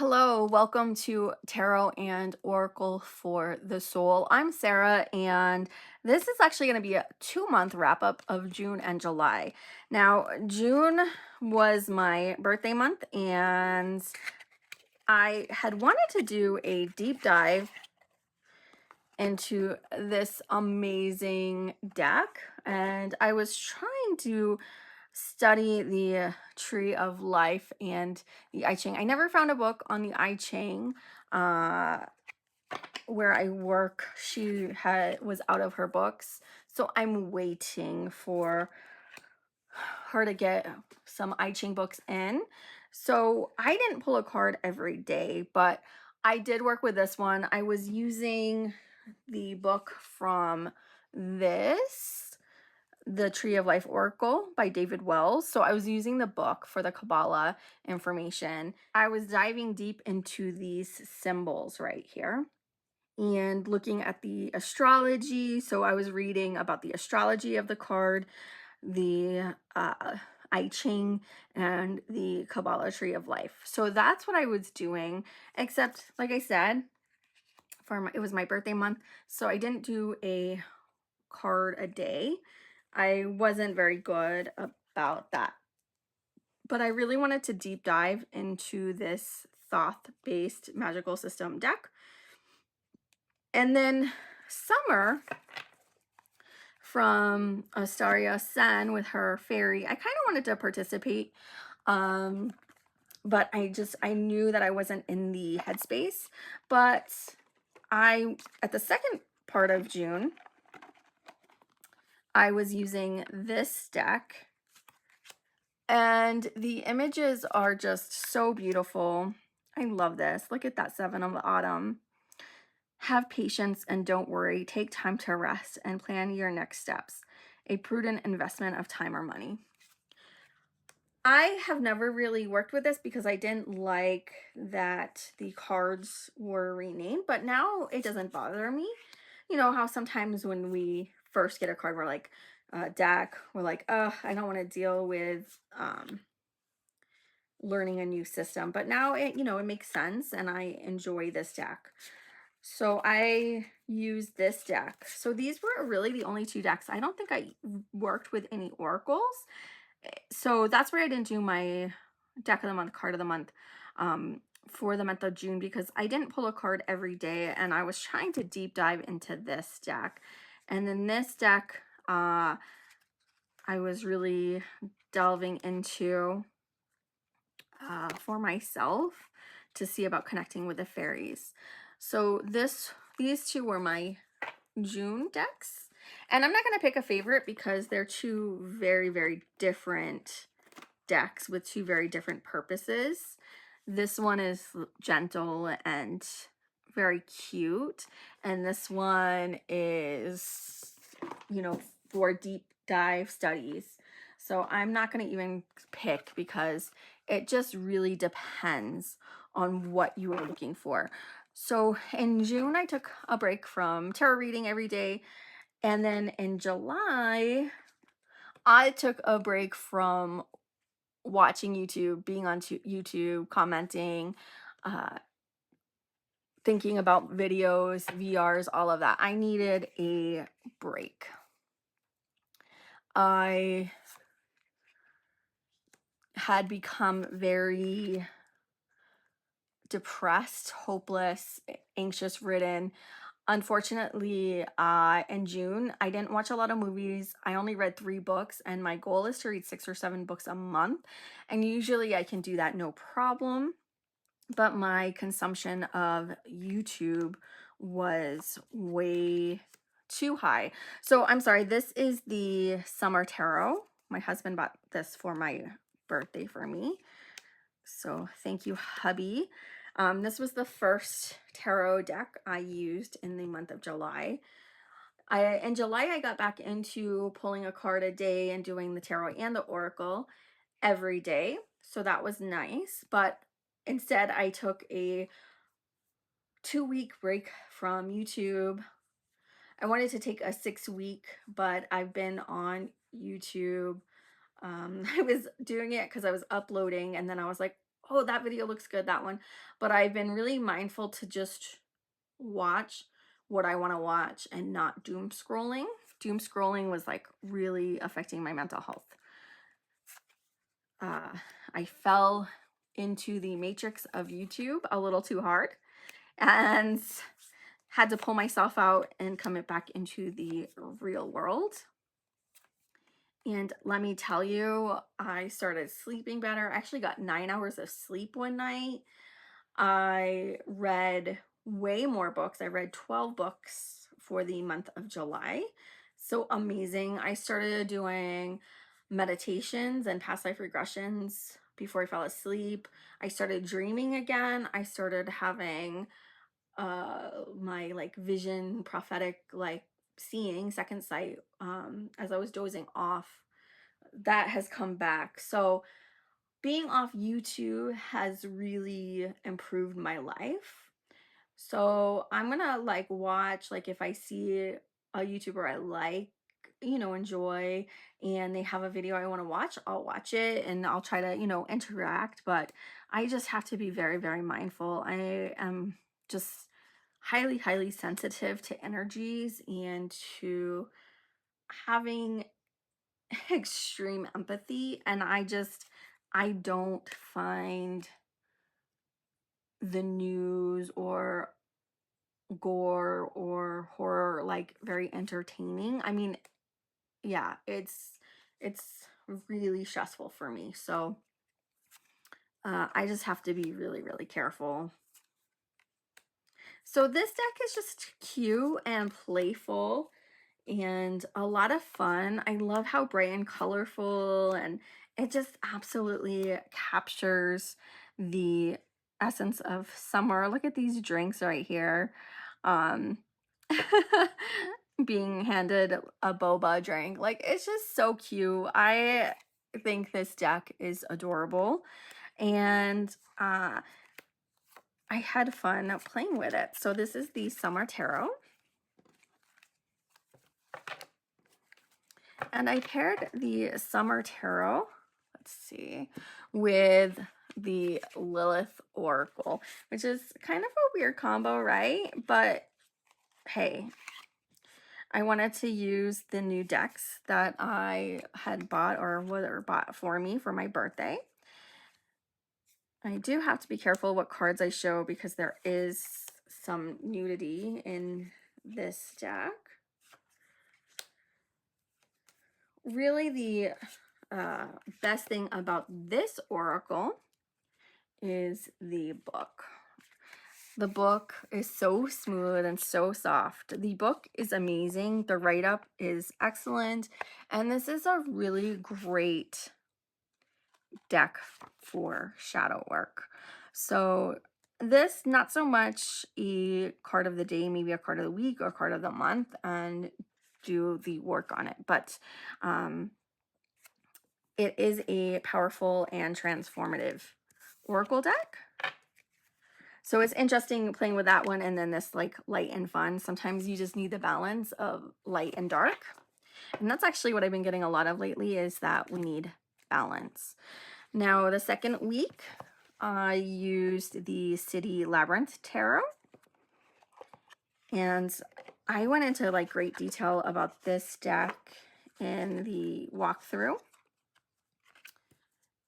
Hello, welcome to Tarot and Oracle for the Soul. I'm Sarah, and this is actually going to be a 2-month wrap up of June and July. Now, June was my birthday month, and I had wanted to do a deep dive into this amazing deck, and I was trying to study the tree of life and the I Ching. I never found a book on the I Ching. Uh, where I work, she was out of her books, so I'm waiting for her to get some I Ching books in. So I didn't pull a card every day, but I did work with this one. I was using the book from this, The Tree of Life Oracle by David Wells. So I was using the book for the Kabbalah information. I was diving deep into these symbols right here and looking at the astrology. So I was reading about the astrology of the card, the I Ching, and the Kabbalah Tree of Life. So that's what I was doing, except like I said, it was my birthday month, so I didn't do a card a day. I wasn't very good about that. But I really wanted to deep dive into this Thoth-based magical system deck. And then Summer from Astaria Sen with her fairy, I kind of wanted to participate, but I knew that I wasn't in the headspace. But at the second part of June, I was using this deck, and the images are just so beautiful. I love this. Look at that Seven of Autumn. Have patience and don't worry. Take time to rest and plan your next steps. A prudent investment of time or money. I have never really worked with this because I didn't like that the cards were renamed, but now it doesn't bother me. You know how sometimes when we first get a card, we're like, deck, we're like, oh, I don't want to deal with learning a new system. But now it makes sense, and I enjoy this deck. So I used this deck. So these were really the only two decks. I don't think I worked with any oracles. So that's why I didn't do my deck of the month, card of the month for the month of June, because I didn't pull a card every day, and I was trying to deep dive into this deck. And then this deck, I was really delving into for myself to see about connecting with the fairies. So these two were my June decks, and I'm not going to pick a favorite because they're two very, very different decks with two very different purposes. This one is gentle and very cute, and this one is, for deep dive studies. So I'm not going to even pick because it just really depends on what you are looking for. So in June, I took a break from tarot reading every day. And then in July, I took a break from watching YouTube, being on YouTube, commenting, uh, thinking about videos, VRs, all of that. I needed a break. I had become very depressed, hopeless, anxious ridden. Unfortunately, in June, I didn't watch a lot of movies. I only read 3 books, and my goal is to read 6 or 7 books a month. And usually I can do that no problem. But my consumption of YouTube was way too high. So I'm sorry, this is the Summer Tarot. My husband bought this for my birthday for me. So thank you, hubby. This was the first tarot deck I used in the month of July. In July, I got back into pulling a card a day and doing the tarot and the oracle every day. So that was nice. But instead, I took a 2-week break from YouTube. I wanted to take a 6-week, but I've been on YouTube. I was doing it because I was uploading, and then I was like, oh, that video looks good, that one. But I've been really mindful to just watch what I want to watch and not doom scrolling. Doom scrolling was like really affecting my mental health. uh, I fell into the matrix of YouTube a little too hard and had to pull myself out and come it back into the real world. And let me tell you, I started sleeping better. I actually got 9 hours of sleep one night. I read way more books. I read 12 books for the month of July. So amazing. I started doing meditations and past life regressions before I fell asleep. I started dreaming again. I started having my like vision, prophetic, like seeing, second sight, as I was dozing off. That has come back. So being off YouTube has really improved my life. So I'm gonna like watch, like if I see a YouTuber I like, enjoy, and they have a video I want to watch, I'll watch it and I'll try to, interact. But I just have to be very, very mindful. I am just highly, highly sensitive to energies and to having extreme empathy. And I don't find the news or gore or horror like very entertaining. I mean, yeah, it's really stressful for me. So I just have to be really, really careful. So this deck is just cute and playful and a lot of fun. I love how bright and colorful, and it just absolutely captures the essence of summer. Look at these drinks right here. Um being handed a boba drink. Like it's just so cute. I think this deck is adorable, and I had fun playing with it. So this is the Summer Tarot. And I paired the Summer Tarot, let's see, with the Lilith Oracle, which is kind of a weird combo, right? But hey, I wanted to use the new decks that I had bought or were bought for me for my birthday. I do have to be careful what cards I show because there is some nudity in this deck. Really, the best thing about this oracle is the book. The book is so smooth and so soft. The book is amazing. The write-up is excellent. And this is a really great deck for shadow work. So this, not so much a card of the day, maybe a card of the week or card of the month, and do the work on it. But it is a powerful and transformative oracle deck. So it's interesting playing with that one and then this like light and fun. Sometimes you just need the balance of light and dark. And that's actually what I've been getting a lot of lately, is that we need balance. Now, the second week, I used the City Labyrinth Tarot. And I went into like great detail about this deck in the walkthrough.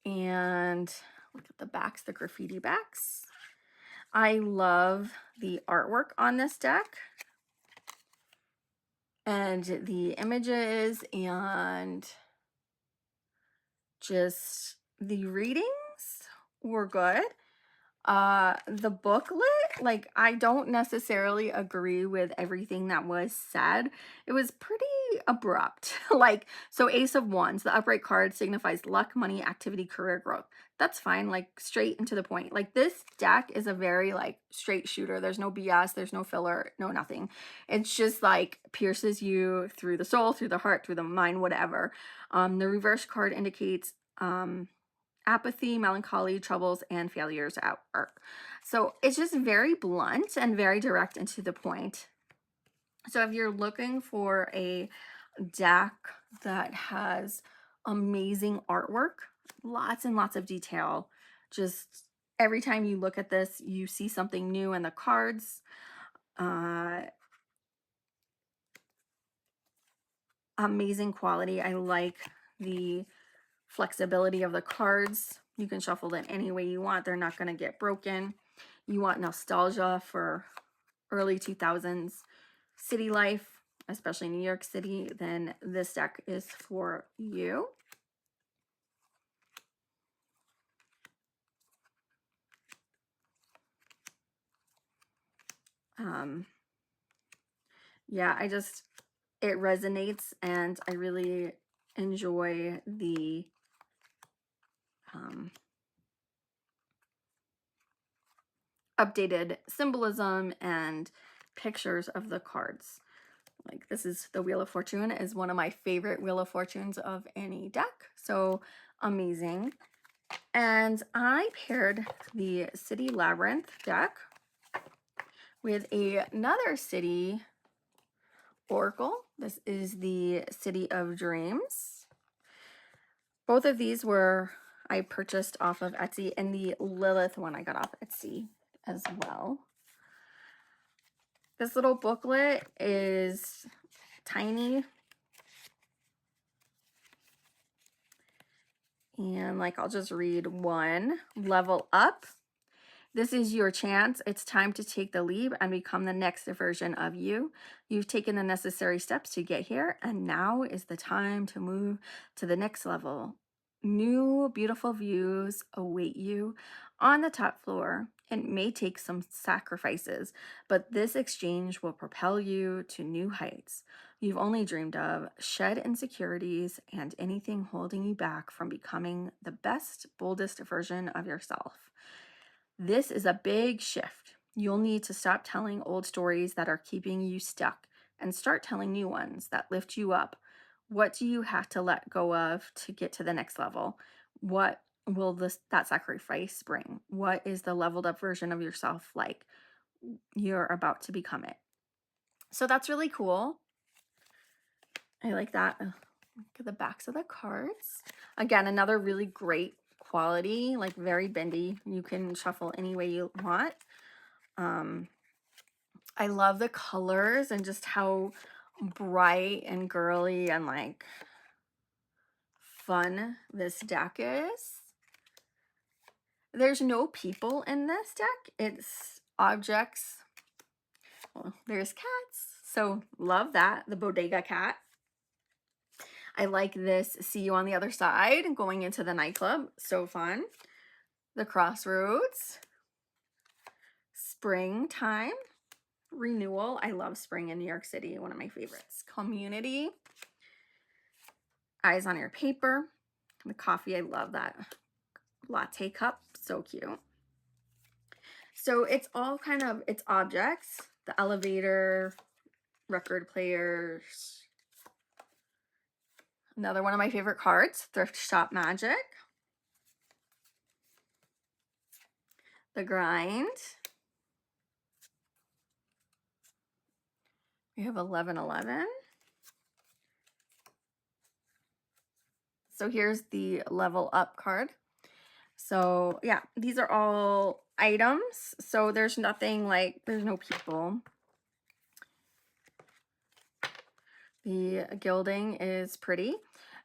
And look at the backs, the graffiti backs. I love the artwork on this deck and the images and just the readings were good. The booklet, like I don't necessarily agree with everything that was said. It was pretty abrupt. Like, so Ace of Wands, the upright card, signifies luck, money, activity, career growth. That's fine, like straight and to the point. Like this deck is a very like straight shooter. There's no BS, there's no filler, no nothing. It's just like pierces you through the soul, through the heart, through the mind, whatever. The reverse card indicates apathy, melancholy, troubles, and failures at work. So it's just very blunt and very direct and to the point. So if you're looking for a deck that has amazing artwork, lots and lots of detail, just every time you look at this, you see something new in the cards. Amazing quality. I like the flexibility of the cards. You can shuffle them any way you want. They're not going to get broken. You want nostalgia for early 2000s city life, especially New York City, then this deck is for you. Yeah, it resonates, and I really enjoy the updated symbolism and pictures of the cards. Like, this is the Wheel of Fortune, is one of my favorite Wheel of Fortunes of any deck. So amazing. And I paired the City Labyrinth deck with another city oracle. This is the City of Dreams. Both of these I purchased off of Etsy, and the Lilith one I got off Etsy as well. This little booklet is tiny. And like, I'll just read one. Level up. This is your chance. It's time to take the leap and become the next version of you. You've taken the necessary steps to get here, and now is the time to move to the next level. New, beautiful views await you on the top floor. It may take some sacrifices, but this exchange will propel you to new heights you've only dreamed of. Shed insecurities and anything holding you back from becoming the best, boldest version of yourself. This is a big shift. You'll need to stop telling old stories that are keeping you stuck and start telling new ones that lift you up. What do you have to let go of to get to the next level? What will that sacrifice bring? What is the leveled up version of yourself like? You're about to become it. So that's really cool. I like that. Look at the backs of the cards. Again, another really great quality, like very bendy. You can shuffle any way you want. I love the colors and just how bright and girly and like fun this deck is. There's no people in this deck. It's objects. Well, there's cats. So love that. The bodega cat. I like this see you on the other side going into the nightclub. So fun. The crossroads. Springtime. Renewal. I love spring in New York City. One of my favorites. Community. Eyes on your paper. The coffee. I love that latte cup. So cute. So it's all kind of, it's objects. The elevator, record players. Another one of my favorite cards, Thrift Shop Magic. The Grind. We have 1111. So here's the Level Up card. So yeah, these are all items. So there's nothing like, there's no people. The gilding is pretty.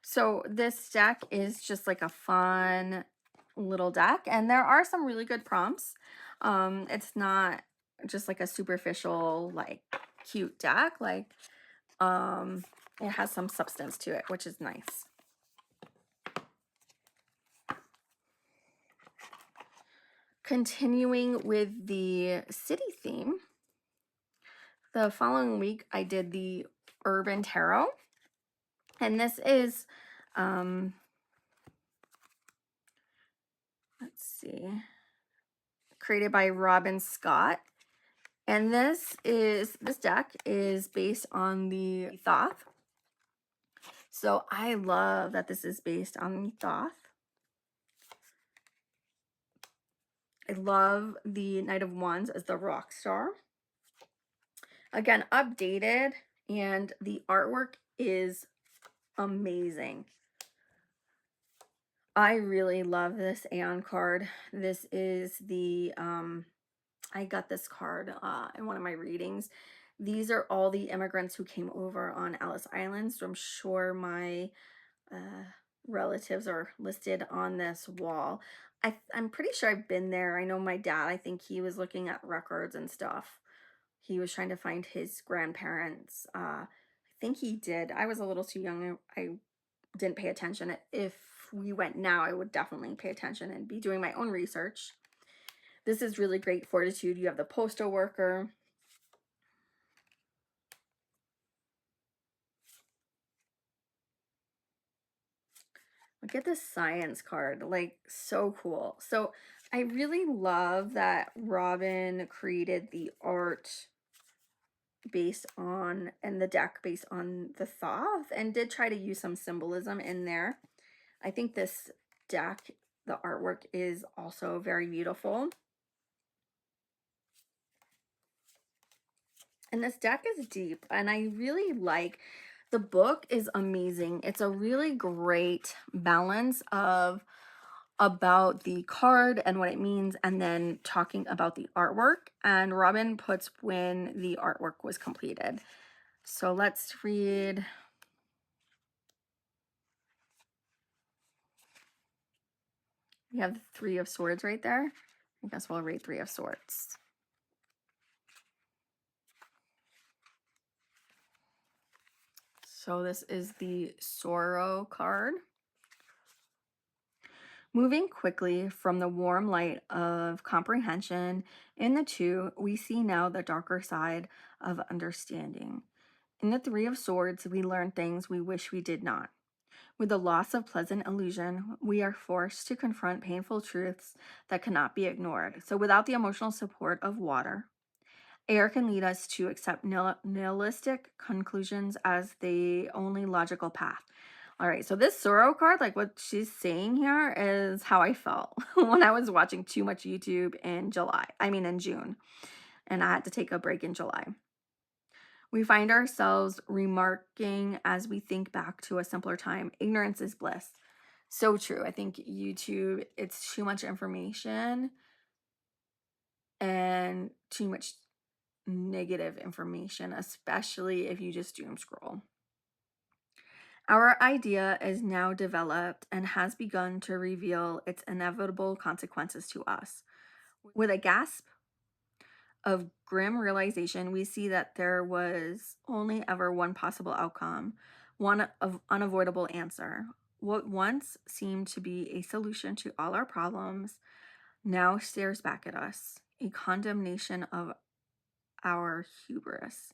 So this deck is just like a fun little deck, and there are some really good prompts. It's not just like a superficial, like cute deck. Like, it has some substance to it, which is nice. Continuing with the city theme, the following week I did the Urban Tarot, and this is, let's see, created by Robin Scott. And this deck is based on the Thoth. So I love that this is based on the Thoth. I love the Knight of Wands as the rock star. Again, updated, and the artwork is amazing. I really love this Aeon card. This is the I got this card in one of my readings. These are all the immigrants who came over on Ellis Island. So I'm sure my uh, relatives are listed on this wall. I'm pretty sure I've been there. I know my dad, I think he was looking at records and stuff. He was trying to find his grandparents. I think he did. I was a little too young. I didn't pay attention. If we went now, I would definitely pay attention and be doing my own research. This is really great fortitude. You have the postal worker. Look at this science card, like so cool. So I really love that Robin created the art based on, and the deck based on the Thoth, and did try to use some symbolism in there. I think this deck, the artwork is also very beautiful. And this deck is deep, and I really like, the book is amazing. It's a really great balance of about the card and what it means, and then talking about the artwork. And Robin puts when the artwork was completed. So let's read. We have the Three of Swords right there. I guess we'll read Three of Swords. So this is the Sorrow card. Moving quickly from the warm light of comprehension in the two, we see now the darker side of understanding. In the Three of Swords, we learn things we wish we did not. With the loss of pleasant illusion, we are forced to confront painful truths that cannot be ignored. So without the emotional support of water, air can lead us to accept nihilistic conclusions as the only logical path. All right, so this sorrow card, like what she's saying here, is how I felt when I was watching too much YouTube in June, and I had to take a break in July. We find ourselves remarking as we think back to a simpler time, ignorance is bliss. So true. I think YouTube, it's too much information and too much negative information, especially if you just doom scroll. Our idea is now developed and has begun to reveal its inevitable consequences to us. With a gasp of grim realization, we see that there was only ever one possible outcome, one of unavoidable answer. What once seemed to be a solution to all our problems now stares back at us, a condemnation of our hubris.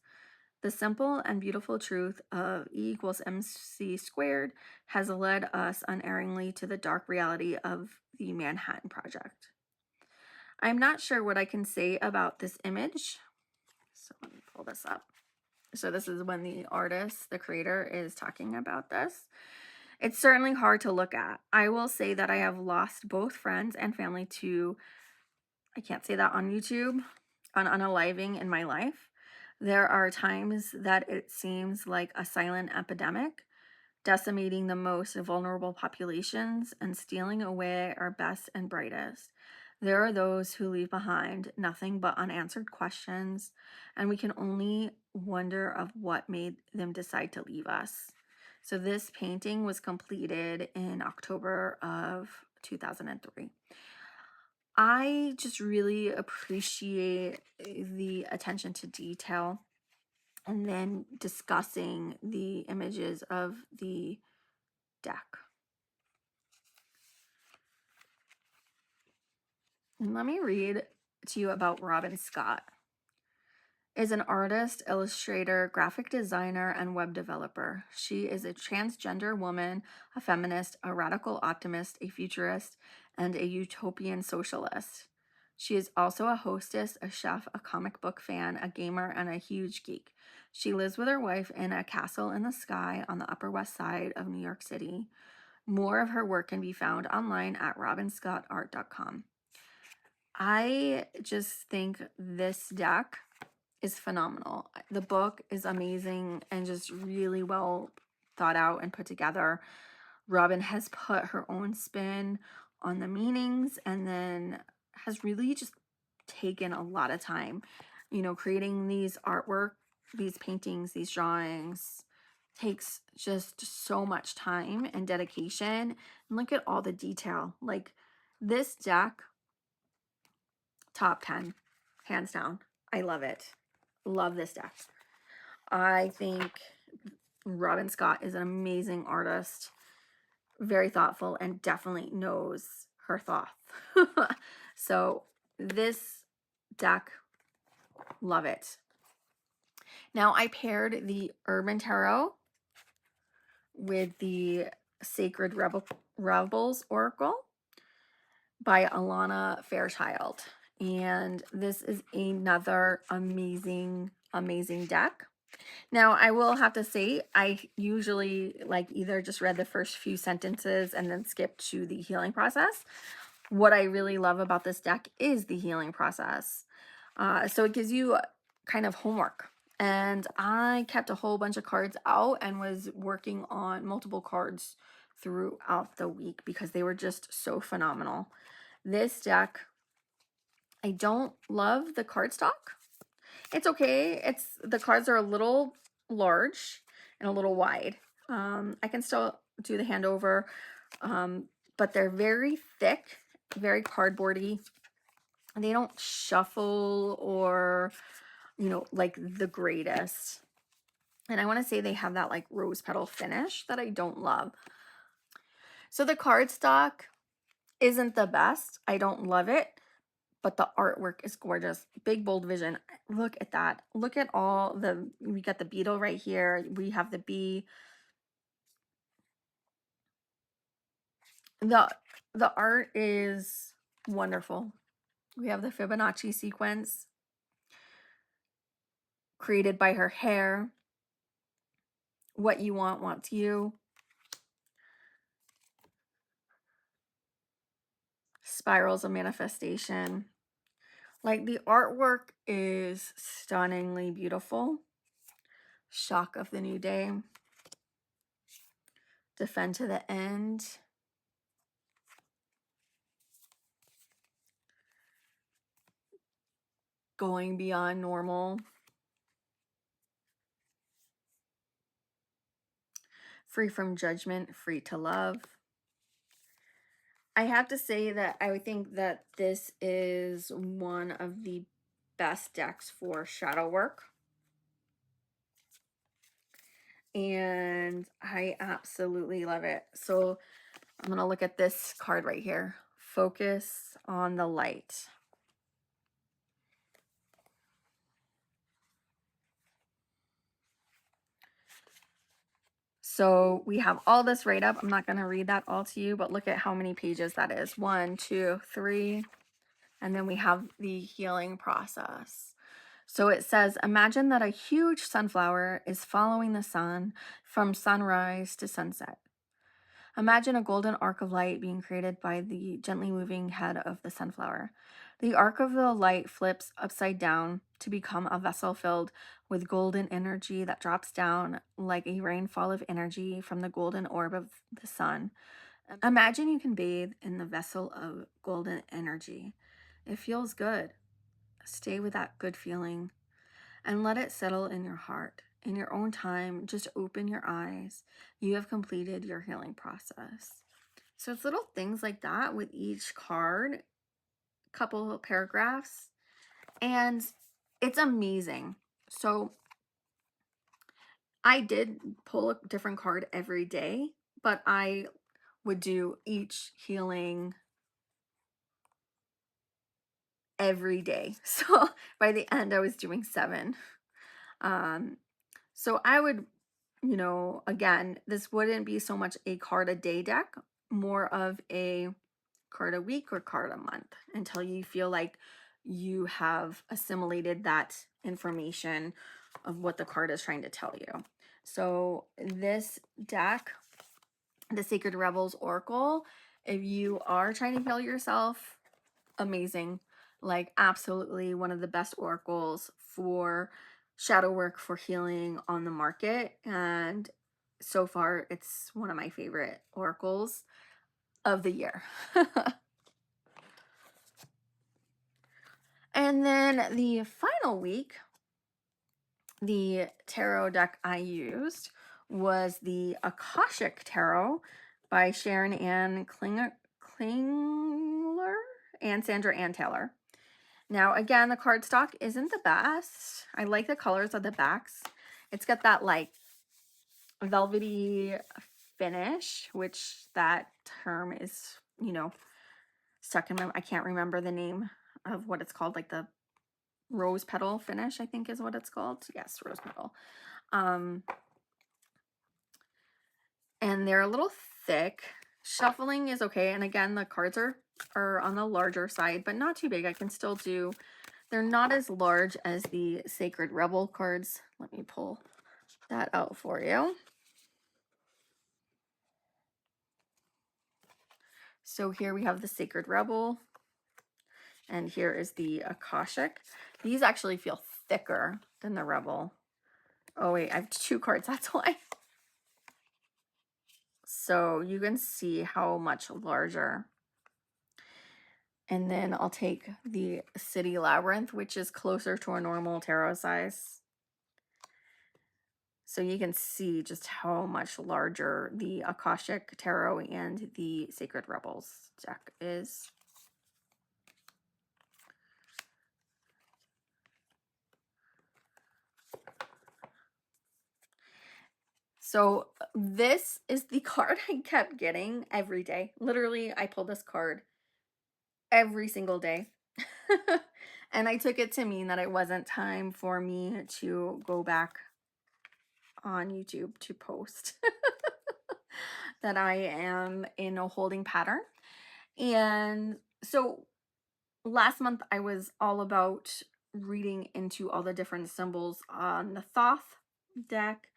The simple and beautiful truth of E equals MC squared has led us unerringly to the dark reality of the Manhattan Project. I'm not sure what I can say about this image. So let me pull this up. So this is when the artist, the creator, is talking about this. It's certainly hard to look at. I will say that I have lost both friends and family to, I can't say that on YouTube, on unaliving in my life. There are times that it seems like a silent epidemic, decimating the most vulnerable populations and stealing away our best and brightest. There are those who leave behind nothing but unanswered questions, and we can only wonder of what made them decide to leave us. So this painting was completed in October of 2003. I just really appreciate the attention to detail, and then discussing the images of the deck. And let me read to you about Robin Scott. Is an artist, illustrator, graphic designer, and web developer. She is a transgender woman, a feminist, a radical optimist, a futurist, and a utopian socialist. She is also a hostess, a chef, a comic book fan, a gamer, and a huge geek. She lives with her wife in a castle in the sky on the Upper West Side of New York City. More of her work can be found online at robinscottart.com. I just think this deck is phenomenal. The book is amazing and just really well thought out and put together. Robin has put her own spin on the meanings and then has really just taken a lot of time, creating these artwork, these paintings, these drawings takes just so much time and dedication. And look at all the detail. Like this deck, top 10, hands down. I love it. Love this deck. I think Robin Scott is an amazing artist, very thoughtful, and definitely knows her thoughts. So this deck, love it. Now I paired the Urban Tarot with the Sacred Rebels Oracle by Alana Fairchild. And this is another amazing, amazing deck. Now, I will have to say, I usually like either just read the first few sentences and then skip to the healing process. What I really love about this deck is the healing process. So it gives you kind of homework. And I kept a whole bunch of cards out and was working on multiple cards throughout the week because they were just so phenomenal. This deck, I don't love the cardstock. It's okay. The cards are a little large and a little wide. I can still do the handover, but they're very thick, very cardboardy. They don't shuffle or, like the greatest. And I want to say they have that like rose petal finish that I don't love. So the cardstock isn't the best. I don't love it, but the artwork is gorgeous. Big, bold vision. Look at that. Look at we got the beetle right here. We have the bee. The art is wonderful. We have the Fibonacci sequence created by her hair. What you want wants you. Spirals of manifestation. Like the artwork is stunningly beautiful. Shock of the new day. Defend to the end. Going beyond normal. Free from judgment, free to love. I have to say that I would think that this is one of the best decks for shadow work. And I absolutely love it. So I'm going to look at this card right here. Focus on the light. So we have all this right up. I'm not going to read that all to you, but look at how many pages that is. 1, 2, 3. And then we have the healing process. So it says, imagine that a huge sunflower is following the sun from sunrise to sunset. Imagine a golden arc of light being created by the gently moving head of the sunflower. The arc of the light flips upside down to become a vessel filled with golden energy that drops down like a rainfall of energy from the golden orb of the sun. Imagine you can bathe in the vessel of golden energy. It feels good. Stay with that good feeling and let it settle in your heart. In your own time, just open your eyes. You have completed your healing process. So it's little things like that with each card, couple of paragraphs, and it's amazing. So I did pull a different card every day, but I would do each healing every day. So by the end, I was doing 7. So I would, again, this wouldn't be so much a card a day deck, more of a card a week or card a month until you feel like you have assimilated that information of what the card is trying to tell you. So this deck, the Sacred Rebels Oracle, if you are trying to heal yourself, amazing. Like absolutely one of the best oracles for shadow work, for healing on the market, and so far, it's one of my favorite oracles of the year. And then the final week, the tarot deck I used was the Akashic Tarot by Sharon Ann Klingler and Sandra Ann Taylor. Now, again, the cardstock isn't the best. I like the colors of the backs. It's got that like velvety finish, which that term is, you know, stuck in my, I can't remember the name of what it's called, like the rose petal finish, I think is what it's called. Yes, rose petal. And they're a little thick. Shuffling is okay. And again, the cards are on the larger side, but not too big. I can still do, they're not as large as the Sacred Rebel cards. Let me pull that out for you. So here we have the Sacred Rebel, and here is the Akashic. These actually feel thicker than the Rebel. Oh wait, I have 2 cards, that's why. So you can see how much larger. And then I'll take the City Labyrinth, which is closer to a normal tarot size. So you can see just how much larger the Akashic Tarot and the Sacred Rebels deck is. So this is the card I kept getting every day. Literally, I pulled this card every single day. And I took it to mean that it wasn't time for me to go back on YouTube to post. That I am in a holding pattern. And so last month I was all about reading into all the different symbols on the Thoth deck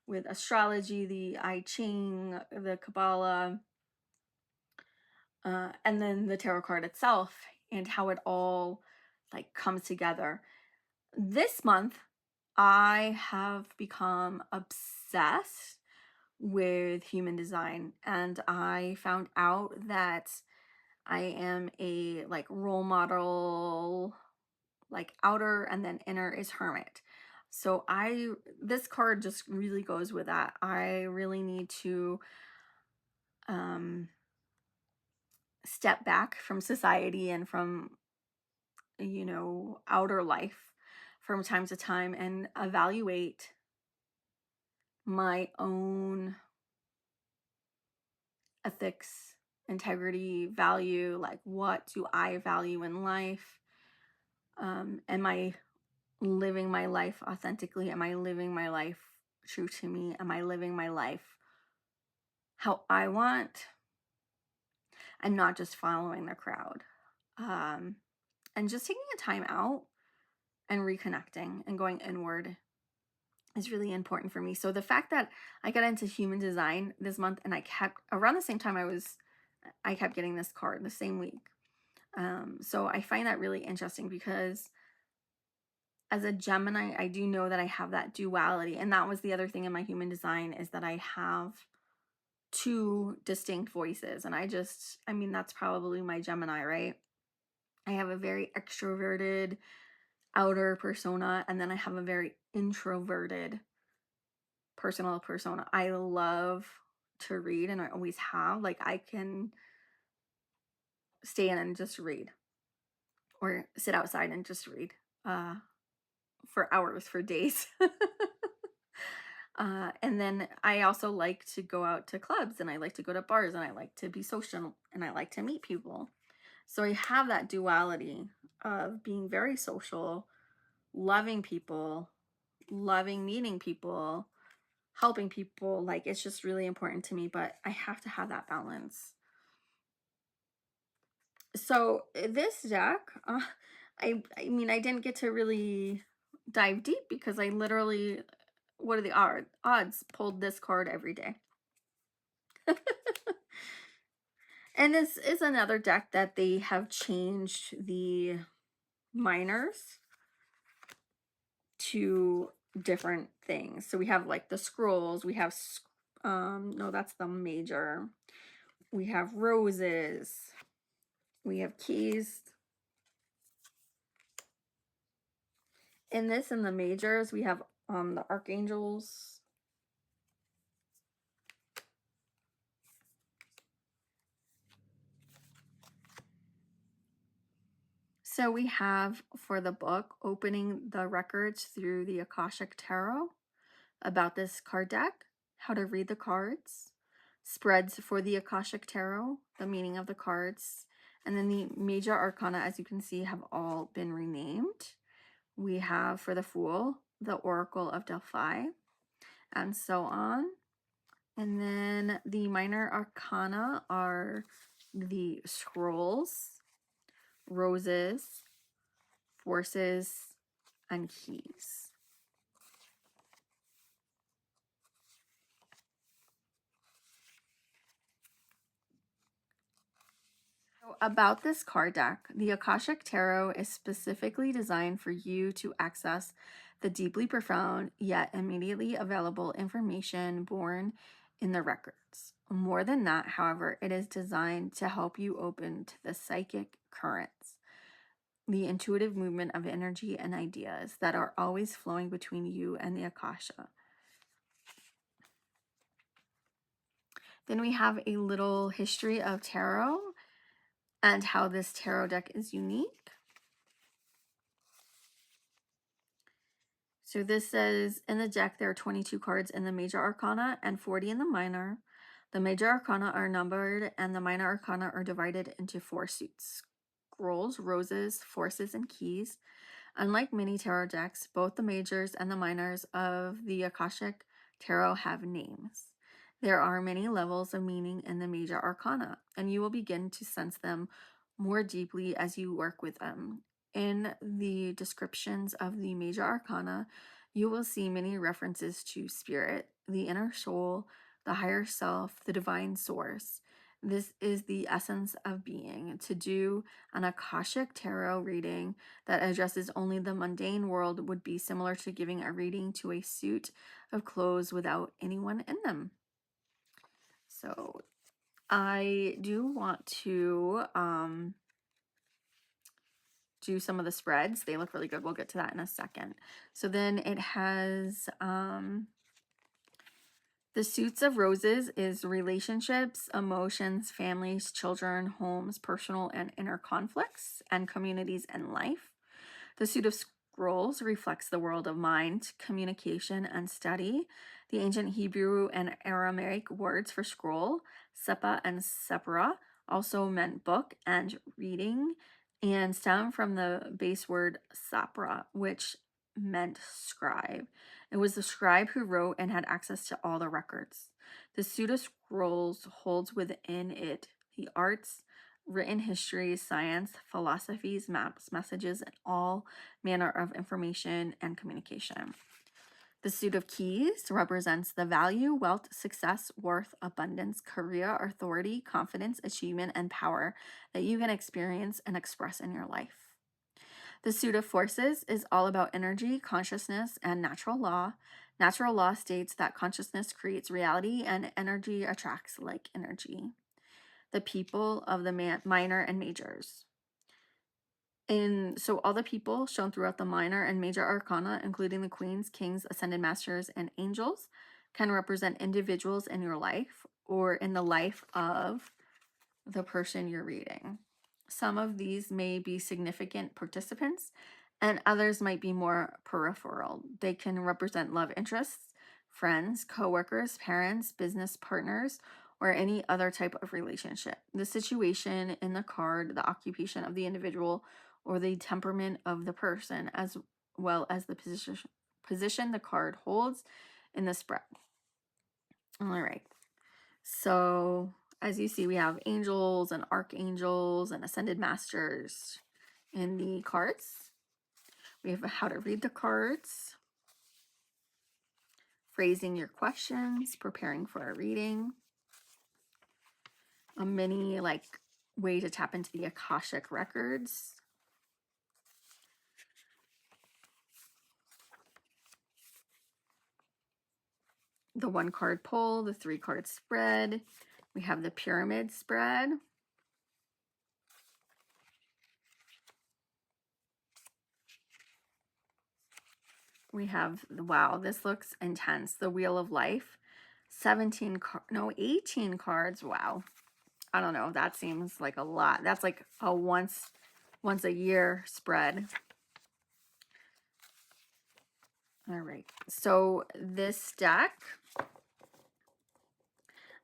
with astrology, the I Ching, the Kabbalah, and then the tarot card itself, and how it all like comes together. This month I have become obsessed with human design, and I found out that I am a like role model, like outer and then inner is hermit. So this card just really goes with that. I really need to step back from society and from, you know, outer life from time to time and evaluate my own ethics, integrity, value. Like, what do I value in life? Am I living my life authentically? Am I living my life true to me? Am I living my life how I want and not just following the crowd? And just taking a time out and reconnecting and going inward is really important for me. So the fact that I got into human design this month, and I kept around the same time I kept getting this card the same week. So I find that really interesting because as a Gemini, I do know that I have that duality. And that was the other thing in my human design, is that I have 2 distinct voices. And I mean, that's probably my Gemini, right? I have a very extroverted outer persona, and then I have a very introverted personal persona. I love to read, and I always have. Like, I can stay in and just read, or sit outside and just read for hours, for days. And then I also like to go out to clubs, and I like to go to bars, and I like to be social, and I like to meet people. So I have that duality of being very social, loving people, loving meeting people, helping people. Like, it's just really important to me, but I have to have that balance. So this deck, I mean, I didn't get to really dive deep because I literally, what are the odds, pulled this card every day. And this is another deck that they have changed the minors to different things. So we have like the scrolls, we have No, that's the major. We have roses. We have keys. In the majors, we have the archangels. So we have for the book, opening the records through the Akashic Tarot, about this card deck, how to read the cards, spreads for the Akashic Tarot, the meaning of the cards, and then the major arcana, as you can see, have all been renamed. We have for the Fool, the Oracle of Delphi, and so on. And then the minor arcana are the scrolls, roses, forces, and keys. So about this card deck, the Akashic Tarot is specifically designed for you to access the deeply profound yet immediately available information born in the records. More than that, however, it is designed to help you open to the psychic currents, the intuitive movement of energy and ideas that are always flowing between you and the Akasha. Then we have a little history of tarot and how this tarot deck is unique. So this says in the deck there are 22 cards in the major arcana and 40 in the minor. The major arcana are numbered and the minor arcana are divided into 4 suits: scrolls, roses, forces, and keys. Unlike many tarot decks, both the majors and the minors of the Akashic Tarot have names. There are many levels of meaning in the major arcana, and you will begin to sense them more deeply as you work with them. In the descriptions of the major arcana, you will see many references to spirit, the inner soul, the higher self, the divine source. This is the essence of being. To do an Akashic Tarot reading that addresses only the mundane world would be similar to giving a reading to a suit of clothes without anyone in them. So I do want to do some of the spreads. They look really good. We'll get to that in a second. So then it has the suits of roses is relationships, emotions, families, children, homes, personal and inner conflicts, and communities and life. The suit of scrolls reflects the world of mind, communication, and study. The ancient Hebrew and Aramaic words for scroll, sepa and separa, also meant book and reading, and stem from the base word sapra, which meant scribe. It was the scribe who wrote and had access to all the records. The suit of scrolls holds within it the arts, written history, science, philosophies, maps, messages, and all manner of information and communication. The suit of keys represents the value, wealth, success, worth, abundance, career, authority, confidence, achievement, and power that you can experience and express in your life. The suit of forces is all about energy, consciousness, and natural law. Natural law states that consciousness creates reality and energy attracts like energy. The people of the minor and majors. So all the people shown throughout the minor and major arcana, including the queens, kings, ascended masters, and angels, can represent individuals in your life or in the life of the person you're reading. Some of these may be significant participants, and others might be more peripheral. They can represent love interests, friends, coworkers, parents, business partners, or any other type of relationship. The situation in the card, the occupation of the individual, or the temperament of the person, as well as the position the card holds in the spread. All right. So as you see, we have angels and archangels and ascended masters in the cards. We have how to read the cards, phrasing your questions, preparing for a reading, a mini way to tap into the Akashic records. the 1-card pull, the 3-card spread. We have the pyramid spread. We have, wow, this looks intense. The Wheel of Life, 18 cards. Wow. I don't know. That seems like a lot. That's like a once a year spread. All right. So this deck,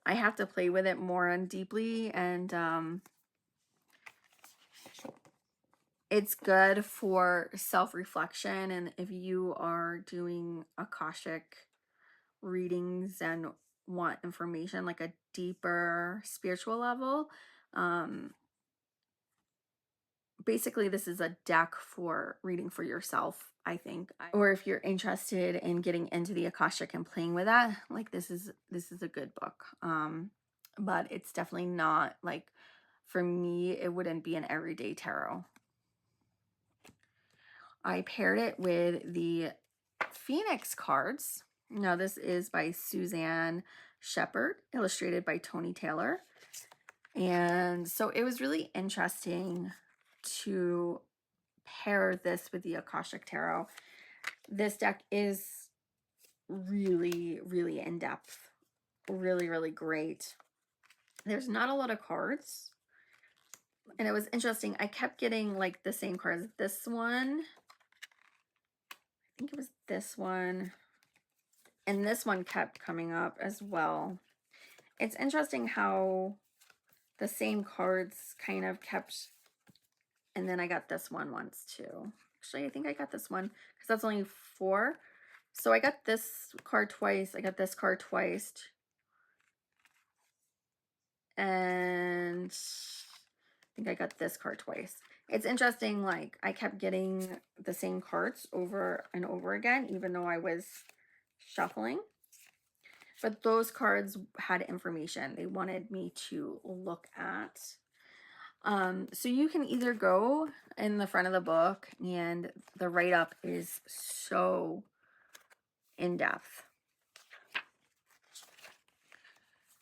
I have to play with it more and deeply, and it's good for self-reflection. And if you are doing Akashic readings and want information like a deeper spiritual level, basically this is a deck for reading for yourself, I think. Or if you're interested in getting into the Akashic and playing with that, like this is a good book. But it's definitely not like, for me, it wouldn't be an everyday tarot. I paired it with the Phoenix cards. Now this is by Suzanne Shepherd, illustrated by Tony Taylor. And so it was really interesting to pair this with the Akashic Tarot. This deck is really, really in-depth. Really, really great. There's not a lot of cards. And it was interesting. I kept getting like the same cards. This one, I think it was this one. And this one kept coming up as well. It's interesting how the same cards kind of kept, and then I got this one once too. Actually, I think I got this one because that's only 4. So I got this card twice. I got this card twice. And I think I got this card twice. It's interesting, like I kept getting the same cards over and over again, even though I was shuffling. But those cards had information they wanted me to look at. So you can either go in the front of the book, and the write-up is so in-depth.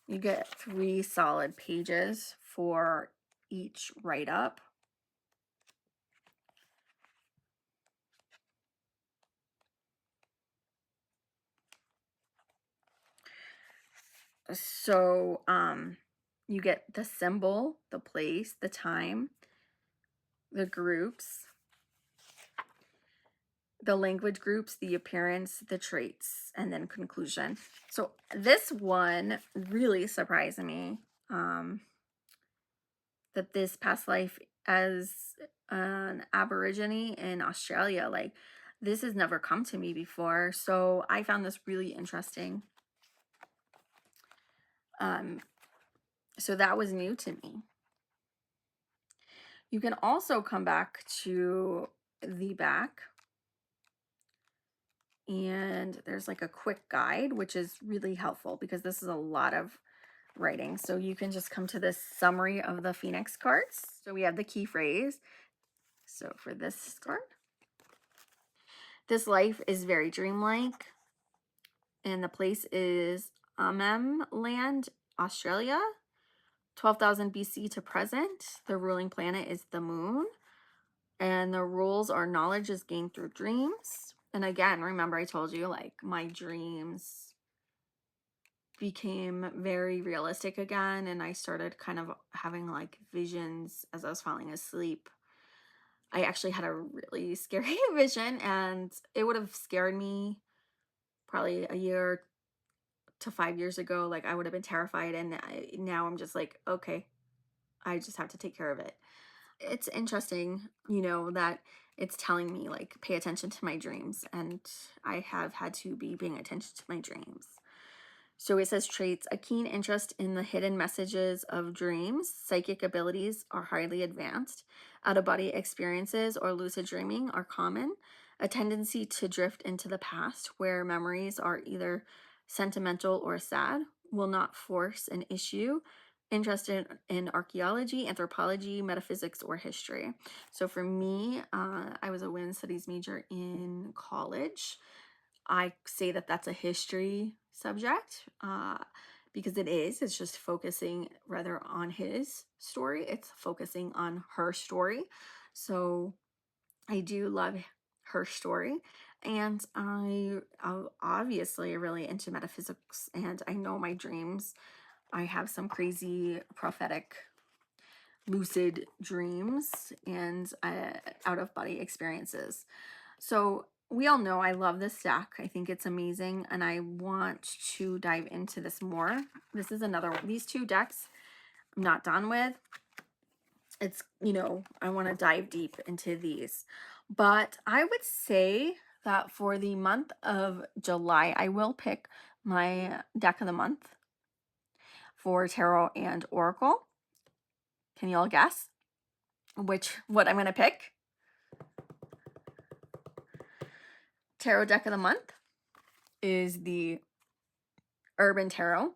You get 3 solid pages for each write-up. So you get the symbol, the place, the time, the groups, the language groups, the appearance, the traits, and then conclusion. So this one really surprised me, that this past life as an Aborigine in Australia, like this has never come to me before. So I found this really interesting. So that was new to me. You can also come back to the back, and there's like a quick guide, which is really helpful because this is a lot of writing. So you can just come to this summary of the Phoenix cards. So we have the key phrase. So for this card, this life is very dreamlike, and the place is Amem Land, Australia, 12,000 BC to present. The ruling planet is the moon, and the rules are knowledge is gained through dreams. And again, remember I told you like my dreams became very realistic again, and I started kind of having like visions as I was falling asleep. I actually had a really scary vision, and it would have scared me probably a year to 5 years ago. Like I would have been terrified, and now I'm just like, okay, I just have to take care of it. It's interesting, you know, that it's telling me like pay attention to my dreams, and I have had to be paying attention to my dreams. So it says traits: a keen interest in the hidden messages of dreams, psychic abilities are highly advanced, out-of-body experiences or lucid dreaming are common, a tendency to drift into the past where memories are either sentimental or sad, will not force an issue, interested in archaeology, anthropology, metaphysics, or history. So for me, I was a women's studies major in college. I say that that's a history subject, because it's just focusing rather on his story. It's focusing on her story. So I do love her story. And I'm obviously really into metaphysics, and I know my dreams. I have some crazy prophetic lucid dreams and out of body experiences. So we all know I love this deck. I think it's amazing, and I want to dive into this more. This is another one. These two decks I'm not done with. It's, I want to dive deep into these. But I would say that for the month of July, I will pick my deck of the month for Tarot and Oracle. Can you all guess what I'm going to pick? Tarot deck of the month is the Urban Tarot.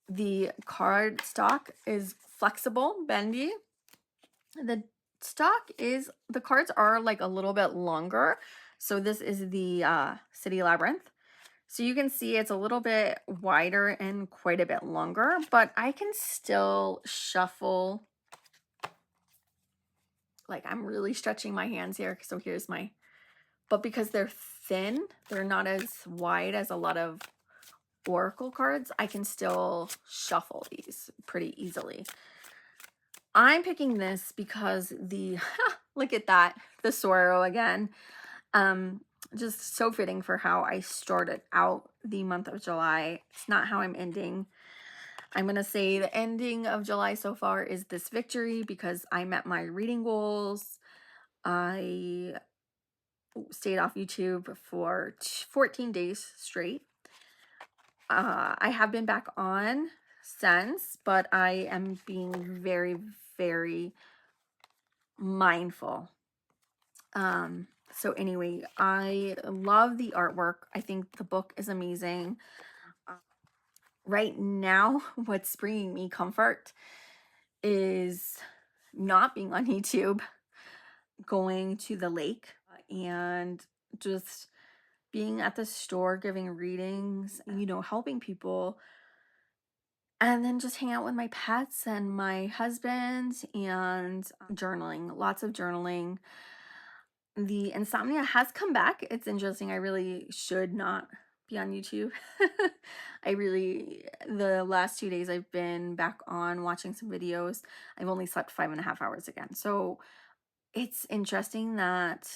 The card stock is flexible, bendy. The cards are like a little bit longer. So this is the City Labyrinth. So you can see it's a little bit wider and quite a bit longer, but I can still shuffle. Like, I'm really stretching my hands here. So here's but because they're thin, they're not as wide as a lot of Oracle cards, I can still shuffle these pretty easily. I'm picking this because look at that, the sorrow again. Just so fitting for how I started out the month of July. It's not how I'm ending. I'm going to say the ending of July so far is this victory, because I met my reading goals. I stayed off YouTube for 14 days straight. I have been back on since, but I am being very, very mindful. So anyway, I love the artwork. I think the book is amazing. Right now, what's bringing me comfort is not being on YouTube, going to the lake, and just being at the store, giving readings, helping people, and then just hang out with my pets and my husband, and journaling, lots of journaling. The insomnia has come back. It's interesting. I really should not be on YouTube. The last 2 days I've been back on watching some videos. I've only slept 5.5 hours again. So it's interesting that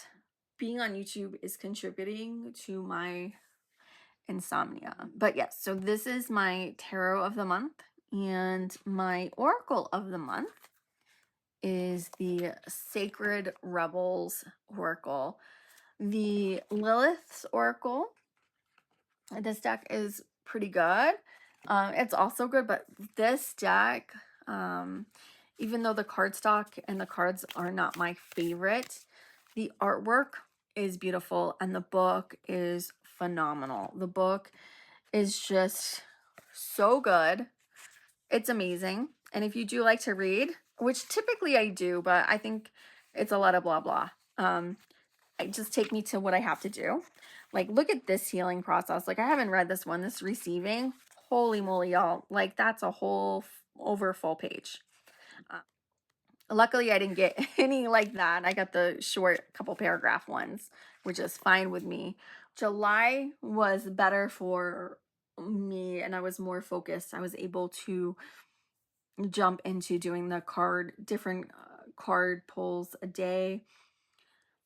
being on YouTube is contributing to my insomnia. But yes, so this is my tarot of the month, and my oracle of the month is the Sacred Rebels Oracle. The Lilith's Oracle, this deck is pretty good. It's also good, but this deck, even though the cardstock and the cards are not my favorite, the artwork is beautiful and the book is phenomenal. The book is just so good. It's amazing. And if you do like to read, which typically I do, but I think it's a lot of blah blah. Just take me to what I have to do. Like, look at this healing process. Like, I haven't read this one. This receiving, holy moly, y'all. Like, that's a whole over full page. Luckily, I didn't get any like that. I got the short couple paragraph ones, which is fine with me. July was better for me, and I was more focused. I was able to jump into doing the different card pulls a day.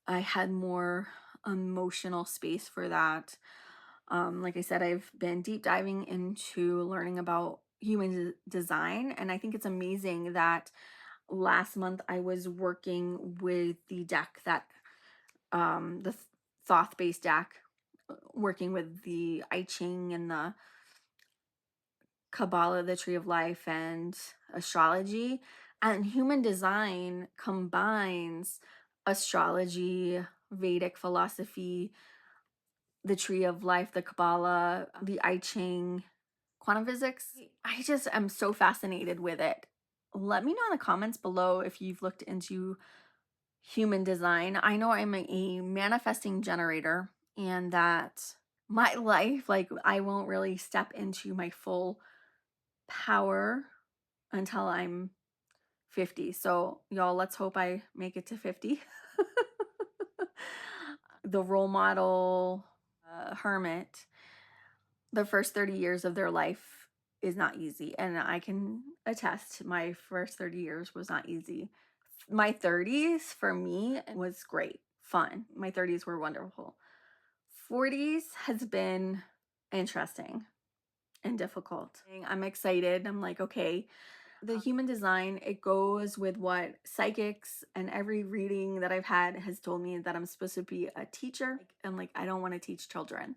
I had more emotional space for that. Like I said, I've been deep diving into learning about human design, and I think it's amazing that last month I was working with the deck that the Thoth-based deck, working with the I Ching and the Kabbalah, the Tree of Life, and astrology. And human design combines astrology, Vedic philosophy, the Tree of Life, the Kabbalah, the I Ching, quantum physics. I just am so fascinated with it. Let me know in the comments below if you've looked into human design. I know I'm a manifesting generator, and that my life, like, I won't really step into my full power until I'm 50. So, y'all, let's hope I make it to 50. The role model hermit, the first 30 years of their life is not easy. And I can attest, my first 30 years was not easy. My 30s for me was great, fun. My 30s were wonderful. 40s has been interesting and difficult. I'm excited. I'm like, okay, the human design, it goes with what psychics and every reading that I've had has told me, that I'm supposed to be a teacher. And like, I don't want to teach children.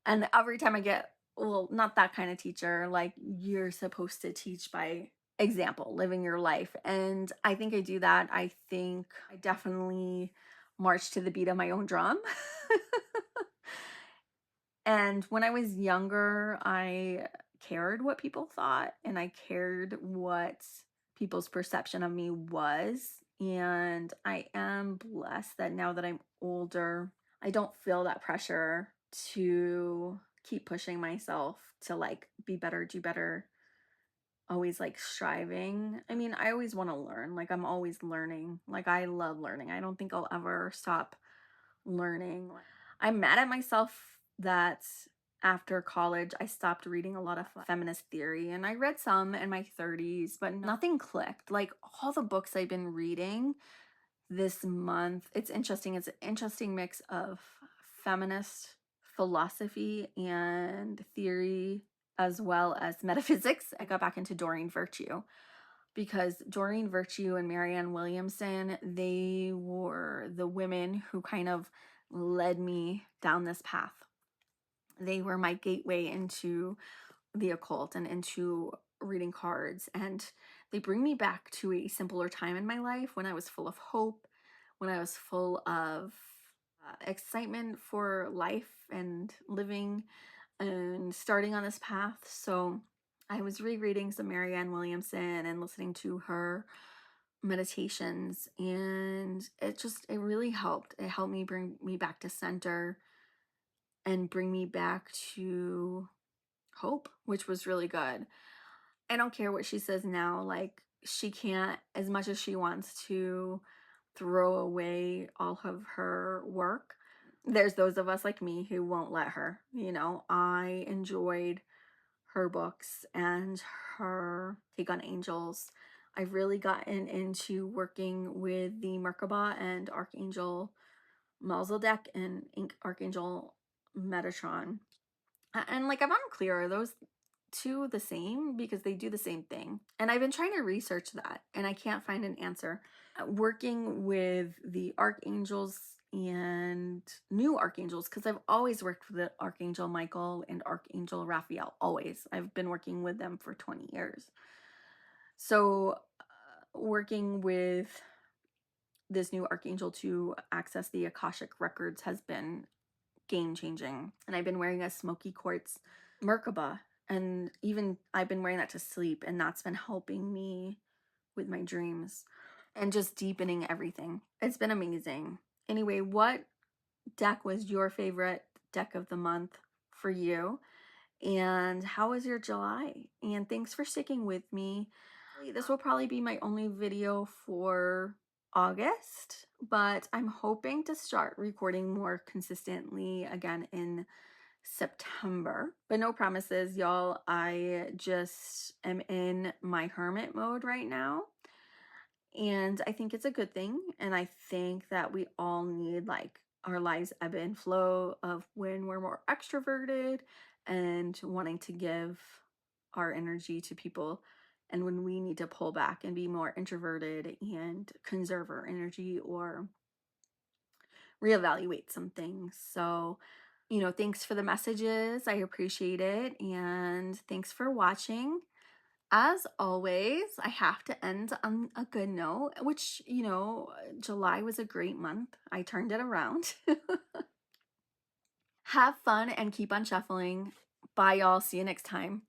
And every time I get, well, not that kind of teacher, like, you're supposed to teach by example, living your life. And I think I do that. I think I definitely march to the beat of my own drum. And when I was younger, I cared what people thought, and I cared what people's perception of me was. And I am blessed that now that I'm older, I don't feel that pressure to keep pushing myself to like be better, do better, always like striving. I mean, I always want to learn. Like, I'm always learning. Like, I love learning. I don't think I'll ever stop learning. I'm mad at myself that after college, I stopped reading a lot of feminist theory, and I read some in my 30s, but nothing clicked. Like, all the books I've been reading this month, it's interesting. It's an interesting mix of feminist philosophy and theory, as well as metaphysics. I got back into Doreen Virtue, because Doreen Virtue and Marianne Williamson, they were the women who kind of led me down this path. They were my gateway into the occult and into reading cards. And they bring me back to a simpler time in my life when I was full of hope, when I was full of excitement for life and living and starting on this path. So I was rereading some Marianne Williamson and listening to her meditations, and it really helped. It helped me bring me back to center and bring me back to hope, which was really good. I don't care what she says now. Like, she can't, as much as she wants to throw away all of her work, there's those of us like me who won't let her. I enjoyed her books and her take on angels. I've really gotten into working with the Merkaba and Archangel Melzedek and Archangel Metatron. And like, I'm unclear, are those two the same? Because they do the same thing. And I've been trying to research that and I can't find an answer. Working with the archangels and new archangels, because I've always worked with the Archangel Michael and Archangel Raphael, always. I've been working with them for 20 years. So working with this new archangel to access the Akashic records has been game changing. And I've been wearing a smoky quartz Merkaba, and even I've been wearing that to sleep, and that's been helping me with my dreams and just deepening everything. It's been amazing. Anyway, what deck was your favorite deck of the month for you? And how was your July? And thanks for sticking with me. This will probably be my only video for August, but I'm hoping to start recording more consistently again in September. But no promises, y'all. I just am in my hermit mode right now. And I think it's a good thing. And I think that we all need, like, our lives ebb and flow of when we're more extroverted and wanting to give our energy to people, and when we need to pull back and be more introverted and conserve our energy or reevaluate some things. So, thanks for the messages. I appreciate it. And thanks for watching. As always, I have to end on a good note, which, July was a great month. I turned it around. Have fun and keep on shuffling. Bye, y'all. See you next time.